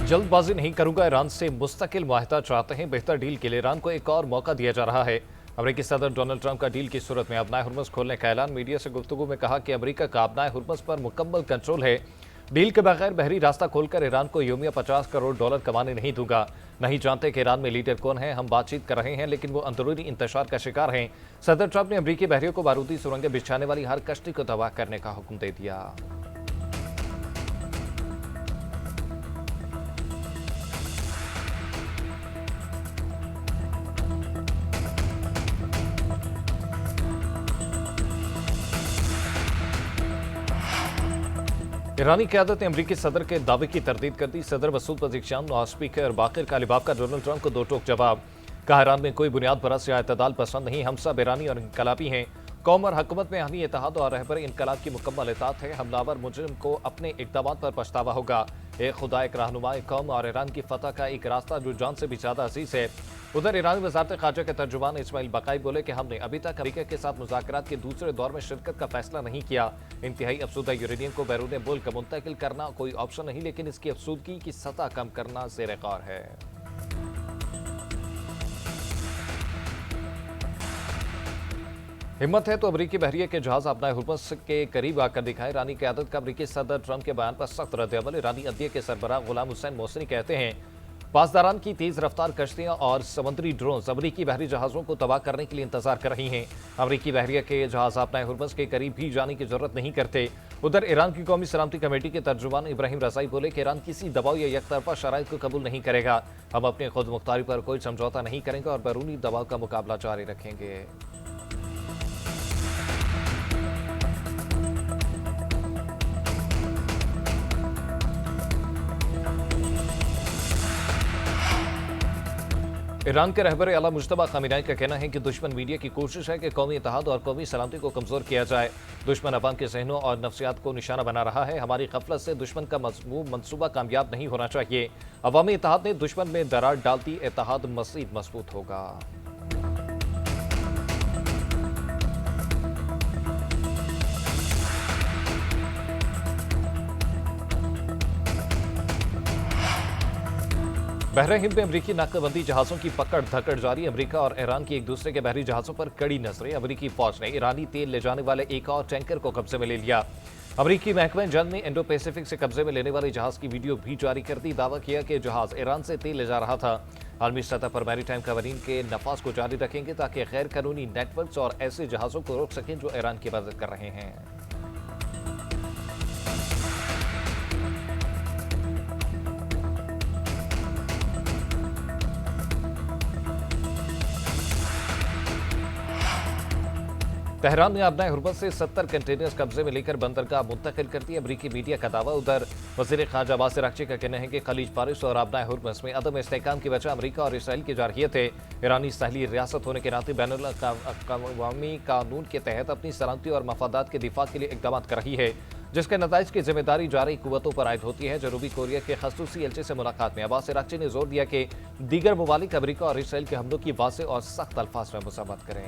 जल्दबाजी नहीं करूंगा, ईरान से मुस्तकिल मुआहदा चाहते हैं। बेहतर डील के लिए ईरान को एक और मौका दिया जा रहा है। अमेरिकी सदर डोनाल्ड ट्रंप का डील की सूरत में अपना हुर्मुज़ खोलने का ऐलान। मीडिया से गुफ्तगू में कहा कि अमेरिका का अपना हुर्मुज़ पर मुकम्मल कंट्रोल है। डील के बगैर बहरी रास्ता खोलकर ईरान को योमिया $50 करोड़ कमाने नहीं दूंगा। नहीं जानते कि ईरान में लीडर कौन है। हम बातचीत कर रहे हैं, लेकिन वो अंदरूनी इंतशार का शिकार हैं। सदर ट्रंप ने अमेरिकी बहरियों को बारूदी सुरंगें बिछाने वाली हर कश्ती को तबाह करने का हुक्म दे दिया। ईरानी क़यादत ने अमरीकी सदर के दावे की तरदीद कर दी। सदर मसूद पज़ेश्कियान और स्पीकर बाक़िर कालिबाफ का डोनाल्ड ट्रंप को दो टोक जवाब। कहा, ईरान में कोई बुनियाद परस्त या इत्तेदाल पसंद नहीं। हम सब ईरानी और इनकलाबी हैं। कौम और हुकूमत में अहमी इत्तेहाद और रहबर इनकलाब की मुकम्मल इताअत है। हमलावर मुजरिम को अपने इक़दामात पर पछतावा होगा। एक खुदा, एक रहनुमाए कौम और ईरान की फतह का एक रास्ता जो जान से भी ज़्यादा अजीज़ है। उधर ईरानी वज़ारत ख़ारजा के तर्जुमान इस्माइल बक़ाई बोले कि हमने अभी तक अमेरिका के साथ मुज़ाकरात के दूसरे दौर में शिरकत का फैसला नहीं किया। इंतहाई अफसुदा यूरेनियम को बैरून मुल्क मुंतकिल करना कोई ऑप्शन नहीं, लेकिन इसकी अफसुदगी की सतह कम करना ज़ेर गौर है। हिम्मत है तो अमरीकी बहरिये के जहाज अपना हुर्मुज़ के करीब आकर दिखाए। ईरानी क़यादत का अमरीकी सदर ट्रंप के बयान पर सख्त रद्द-ए-अमल। ईरानी अदलिया के सरबराह गुलाम हुसैन मोहसिनी कहते हैं, पासदारान की तेज रफ्तार कश्तियां और समुद्री ड्रोन अमरीकी बहरी जहाज़ों को तबाह करने के लिए इंतजार कर रही हैं। अमरीकी बहरिया के जहाज अपना हुर्मुज़ के करीब भी जाने की जरूरत नहीं करते। उधर ईरान की कौमी सलामती कमेटी के तर्जुमान इब्राहिम रज़ाई बोले कि ईरान किसी दबाव या यकतरफा शराइत को कबूल नहीं करेगा। हम अपने खुद मुख्तारी पर कोई समझौता नहीं करेंगे और बैरूनी दबाव का मुकाबला जारी रखेंगे। ईरान के रहबर आला मुज्तबा खामेनी का कहना है कि दुश्मन मीडिया की कोशिश है कि कौमी इत्तेहाद और कौमी सलामती को कमजोर किया जाए। दुश्मन अवाम के जहनों और नफ्सियात को निशाना बना रहा है। हमारी गफलत से दुश्मन का मज़मूम मंसूबा कामयाब नहीं होना चाहिए। अवामी इत्तेहाद ने दुश्मन में दरार डालती, इत्तेहाद मज़ीद मजबूत होगा। बहरे हिंद में अमरीकी नाकाबंदी जहाज़ों की पकड़ धकड़ जारी। अमरीका और ईरान की एक दूसरे के बहरी जहाज़ों पर कड़ी नजरें। अमरीकी फौज ने ईरानी तेल ले जाने वाले एक और टैंकर को कब्जे में ले लिया। अमरीकी महकमा जंग ने इंडो पैसिफिक से कब्जे में लेने वाले जहाज़ की वीडियो भी जारी कर दी। दावा किया कि जहाज़ ईरान से तेल ले जा रहा था। आलमी सतह पर मैरीटाइम कवानीन के नफाज को जारी रखेंगे ताकि गैर कानूनी नेटवर्क और ऐसे जहाज़ों को रोक सकें जो ईरान की मदद कर रहे हैं। तेहरान ने अपना हुर्मुज़ से 70 कंटेनर्स कब्जे में लेकर बंदरगाह मुंतकिल कर दी। अमरीकी मीडिया का दावा। उधर वज़ीर ख़ारजा अब्बास अराग़ची का कहना है कि खलीज फारिस और अपना हुर्मुज़ में अदम इस्तेहकाम की वजह अमरीका और इसराइल की जारहियत है। ईरानी साहली रियासत होने के नाते बैनुल-अक़वामी कानून के तहत अपनी सलामती और मफादात के दिफा के लिए इक़दाम कर रही है, जिसके नताइज की जिम्मेदारी जारी कुव्वतों पर आयद होती है। जनूबी कोरिया के खसूसी एलची से मुलाकात में अब्बास अराग़ची ने जोर दिया कि दीगर ममालिक अमरीका और इसराइल के हमलों की वाज़ेह और सख्त अल्फाज में मज़म्मत करें।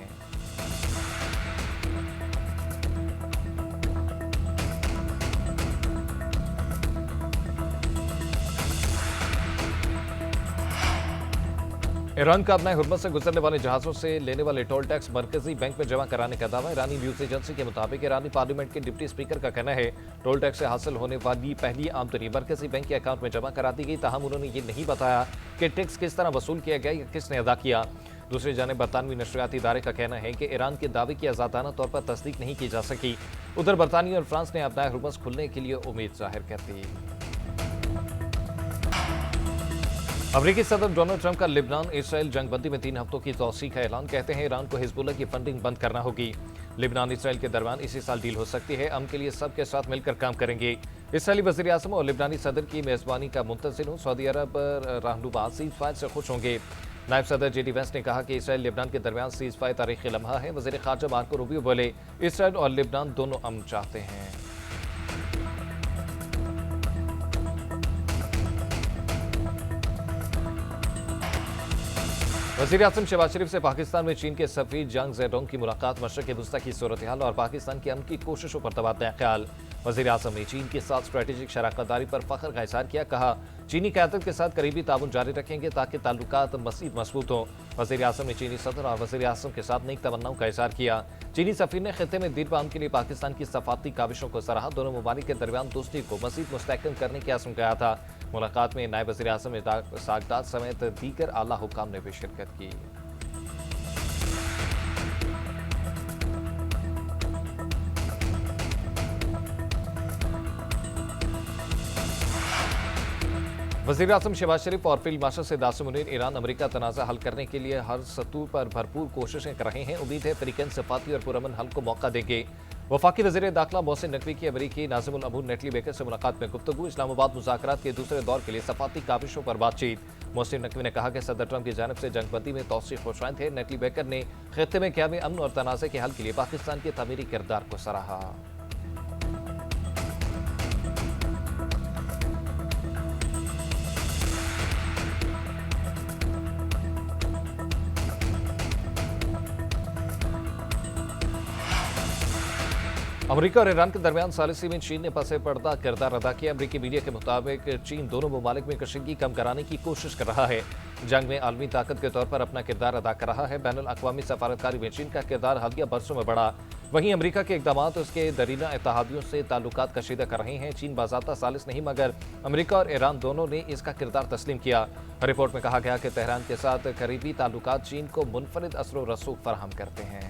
ईरान का अपना हुर्मुज़ से गुजरने वाले जहाज़ों से लेने वाले टोल टैक्स मरकजी बैंक में जमा कराने का दावा। ईरानी न्यूज़ एजेंसी के मुताबिक ईरानी पार्लियामेंट के डिप्टी स्पीकर का कहना है, टोल टैक्स से हासिल होने वाली पहली आमदनी मरकजी बैंक के अकाउंट में जमा करा दी गई। ताहम उन्होंने ये नहीं बताया कि टैक्स किस तरह वसूल किया गया या किसने अदा किया। दूसरी जानिब बरतानवी नशरियाती इदारे का कहना है कि ईरान के दावे की आज़ादाना तौर पर तस्दीक नहीं की जा सकी। उधर बरतानिया और फ्रांस ने अपना हुर्मुज़ खुलने के लिए उम्मीद जाहिर कर दी। अमरीकी सदर डोनाल्ड ट्रंप का लिबनान इसराइल जंगबंदी में 3 हफ्तों की तौसीक़ का ऐलान। कहते हैं ईरान को हिजबुल्लाह की फंडिंग बंद करना होगी। लिबनान इसराइल के दरमियान इसी साल डील हो सकती है। हम के लिए सब के साथ मिलकर काम करेंगे। इसराइली वज़ीर आज़म और लिबनानी सदर की मेज़बानी का मुंतज़िर हूँ। सऊदी अरब रहनुमा सीज़ फायर से खुश होंगे। नायब सदर JD वैंस ने कहा कि इसराइल लिबनान के दरमियान सीज़ फायर तारीख़ी लम्हा है। वज़ीर ख़ारजा मार्को रूबियो बोले, इसराइल और लिबनान दोनों अमन चाहते हैं। वज़ीर आज़म शहबाज शरीफ से पाकिस्तान में चीन के सफ़ीर जांग ज़ेडोंग की मुलाकात। मशरक़ वस्ता की सूरत हाल और पाकिस्तान की अमन की कोशिशों पर तबादला ख्याल। वज़ीर आज़म ने चीन के साथ स्ट्रेटेजिक शराकत दारी पर फ़ख्र का इज़हार किया। कहा, चीनी क़यादत के साथ करीबी ताउन जारी रखेंगे ताकि ताल्लुकात मज़ीद मजबूत हों। वज़ीर आज़म ने चीनी सदर और वज़ीर आज़म के साथ नेक तमन्नाओं का इज़हार किया। चीनी सफ़ीर ने खित्ते में दीर-ए-अमन के लिए पाकिस्तान की सफारती काविशों को सराहा। दोनों ममालिक के दरमियान दोस्ती को मज़ीद मुस्तहकम करने की आज़म कहा था। मुलाकात में नायब वज़ीर आज़म सागदाद समेत दीगर आला हुक्काम ने भी शिरकत की। वज़ीर आज़म शहबाज शरीफ और field marshal Syed Asim Munir Iran America तनाज़ा हल करने के लिए हर सतह पर भरपूर कोशिशें कर रहे हैं। उम्मीद है तरीक़न सफ़ाती और पुरअमन हल को मौका देंगे। वफाकी वज़ीर दाखिला मोहसिन नकवी की अमरीकी नाज़िमुल अमूर नेटली बेकर से मुलाकात में गुफ्तगू। इस्लामाबाद मुज़ाकरात के दूसरे दौर के लिए सफ़ाती काविशों पर बातचीत। मोहसिन नकवी ने कहा कि सदर ट्रंप की जानिब से जंगबंदी में तौसीक़ खुशाइंद है। नेटली बेकर ने खित्ते में क़याम अमन और तनाज़े के हल के लिए पाकिस्तान के तमीरी किरदार को सराहा। अमेरिका और ईरान के दरमियान सालिसी में चीन ने पसे पर्दा किरदार अदा किया। अमेरिकी मीडिया के मुताबिक चीन दोनों ममालिक में कशीदगी कम कराने की कोशिश कर रहा है। जंग में आलमी ताकत के तौर पर अपना किरदार अदा कर रहा है। बैनुल अक़वामी सफारतकारी में चीन का किरदार हालिया बरसों में बढ़ा। वहीं अमेरिका के इक़दाम उसके दरीना इत्तेहादियों से ताल्लुकात कशीदा कर रहे हैं। चीन बाज़ाब्ता सालिस नहीं, मगर अमेरिका और ईरान दोनों ने इसका किरदार तस्लीम किया। रिपोर्ट में कहा गया कि तेहरान के साथ करीबी ताल्लुकात चीन को मुनफरिद असर व रसूख फराहम करते हैं।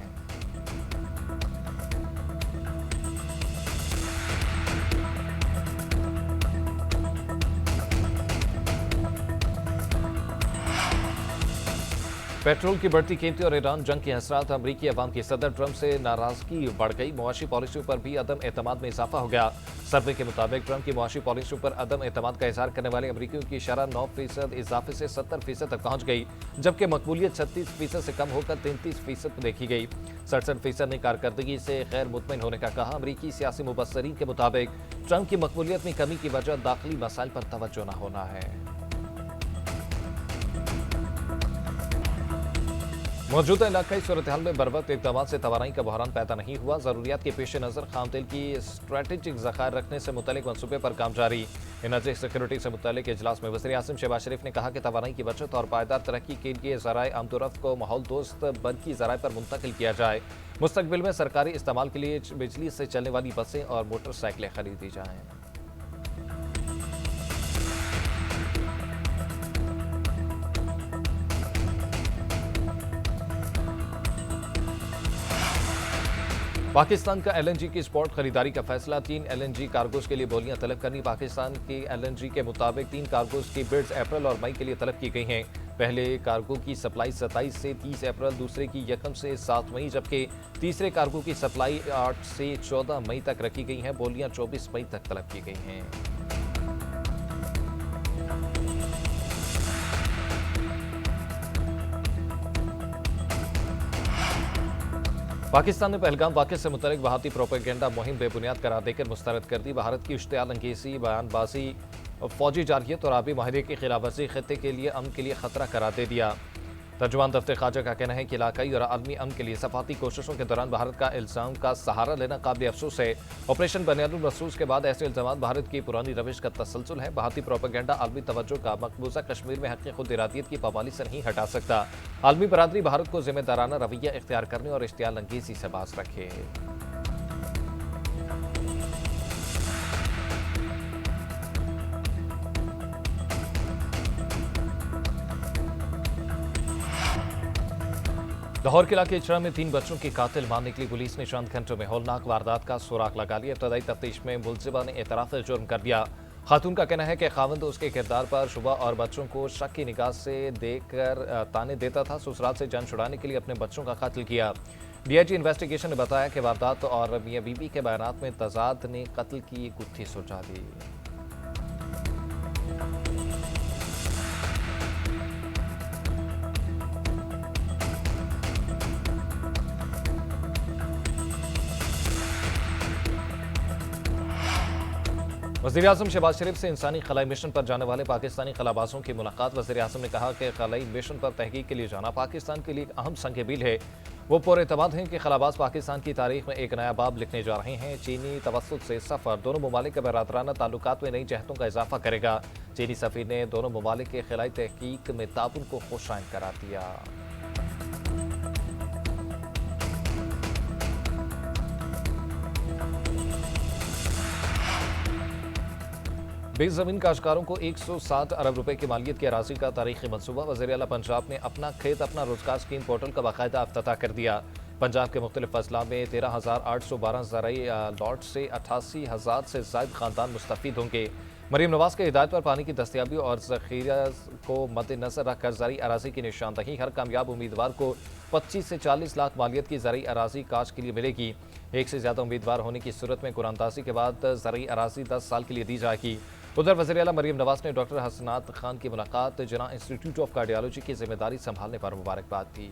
पेट्रोल की बढ़ती कीमतें और ईरान जंग के असरात। अमरीकी अवाम की सदर ट्रंप से नाराजगी बढ़ गई। मुआशी पॉलिसियों पर भी अदम एतमाद में इजाफा हो गया। सर्वे के मुताबिक ट्रंप की मुआशी पॉलिसियों पर अदम एतमाद का इजहार करने वाले अमरीकियों की शरह 9% इजाफे से 70% तक पहुंच गई, जबकि मकबूलियत 36% से कम होकर 33% पर देखी गई। 67% ने कारकर्दगी से गैर मुतमईन होने का कहा। अमरीकी सियासी मुबस्सरीन के मुताबिक ट्रंप की मकबूलियत में कमी की वजह दाखिली मसाइल पर तवज्जो न होना है। मौजूदा इलाकाई सूरत हाल में बरवक्त इक़दाम से तवानाई का बहरान पैदा नहीं हुआ। ज़रूरियात के पेश नज़र खाम तेल की स्ट्रेटेजिक ज़खायर रखने से मुतल्लिक मनसूबे पर काम जारी। एनर्जी सिक्योरिटी से मुतल्लिक इजलास में वज़ीर आज़म शहबाज शरीफ ने कहा कि तवानाई की बचत और पायदार तरक्की के लिए ज़राए आमदोरफ्त को माहौल दोस्त बरकी ज़राए पर मुंतकिल किया जाए। मुस्तकबिल में सरकारी इस्तेमाल के लिए बिजली से चलने वाली बसें और मोटरसाइकिलें खरीदी जाएँ। पाकिस्तान का एलएनजी की स्पॉट खरीदारी का फैसला। 3 एलएनजी कार्गोज के लिए बोलियां तलब करनी। पाकिस्तान की एलएनजी के मुताबिक 3 कार्गोज की बिड्स अप्रैल और मई के लिए तलब की गई हैं। पहले कार्गो की सप्लाई 27 से 30 अप्रैल, दूसरे की 1 से 7 मई, जबकि तीसरे कार्गो की सप्लाई 8 से 14 मई तक रखी गई हैं। बोलियां 24 मई तक तलब की गई हैं। पाकिस्तान ने पहलगाम वाक़े से मुतल्लिक वहाती प्रोपेगेंडा मुहिम बेबुनियाद करार देकर मुस्तरद कर दी। भारत की इश्तियाल अंगेज़ी, बयानबाजी, फौजी जारहियत और आबी माहिरे की खिलाफवर्जी खित्ते के लिए अमन के लिए खतरा करार दे दिया। तर्जुमान दफ्तर ख़ारजा का कहना है कि इलाकाई और आलमी अमन के लिए सफाती कोशिशों के दौरान भारत का इल्ज़ाम का सहारा लेना काबिल अफसोस है। ऑपरेशन बुनियादुल मरसूस के बाद ऐसे इल्ज़ाम भारत की पुरानी रविश का तसलसल है। भारतीय प्रोपेगेंडा आलमी तवज्जो का मकबूजा कश्मीर में हक़ खुद इरादियत की पाबंदी से नहीं हटा सकता। आलमी बरादरी भारत को जिम्मेदाराना रवैया इख्तियार करने और इश्तियाल अंगेज़ी से बाज रखे। लाहौर के इलाके इचरा में 3 बच्चों की कातिल मार निकली पुलिस ने चंद घंटों में होलनाक वारदात का सुराग लगा लिया। इब्तदाई तफ्तीश में मुलजिमा ने एतराफ़ जुर्म कर दिया। खातून का कहना है कि खावंद उसके किरदार पर शुबा और बच्चों को शक की निगाह से देखकर ताने देता था। ससुराल से जान छुड़ाने के लिए अपने बच्चों का कत्ल किया। डीआईजी इन्वेस्टिगेशन ने बताया कि वारदात और मियां बीबी के बयानात में तजाद ने कत्ल की गुत्थी सुलझा दी। वज़ीर आज़म शहबाज शरीफ से इंसानी खलाई मिशन पर जाने वाले पाकिस्तानी खलाबाजों की मुलाकात। वज़ीर आज़म ने कहा कि खलाई मिशन पर तहकीक के लिए जाना पाकिस्तान के लिए एक अहम संग-ए-मील है। वो पुरएतमाद हैं कि खलाबाज पाकिस्तान की तारीख में एक नया बाब लिखने जा रहे हैं। चीनी तवस्सुत से सफ़र दोनों ममालिक के बरादराना ताल्लुकात में नई जहतों का इजाफा करेगा। चीनी सफ़ीर ने दोनों ममालिक के खिलाई तहकीक में ताउन को खुशाइन करार दिया। बेस जमीन काश्तकारों को 107 अरब रुपए की मालियत की अराजी का तारीखी मनसूबा। वज़ीर आला पंजाब ने अपना खेत अपना रोजगार स्कीम पोर्टल का बाकायदा अफ्ताह कर दिया। पंजाब के मुख्तलिफ अजला में 13,812 ज़राई लॉट से 88,000 से ज़ायद खानदान मुस्तफ़ीद होंगे। मरीम नवाज की हिदायत पर पानी की दस्तियाबी और ज़ख़ीरा को मद्देनजर रखकर ज़रई अराजी की निशानदही हर कामयाब उम्मीदवार को 25 से 40 लाख मालियत की ज़रई अराजी काश्त के लिए मिलेगी। एक से ज़्यादा उम्मीदवार होने की सूरत में कुरानदाजी के बाद ज़रई अराजी 10 साल के लिए दी जाएगी। उधर वज़ीर आला मरीम नवाज ने डॉक्टर हसनात खान की मुलाकात जिना इंस्टीट्यूट ऑफ कार्डियोलॉजी की जिम्मेदारी संभालने पर मुबारकबाद दी।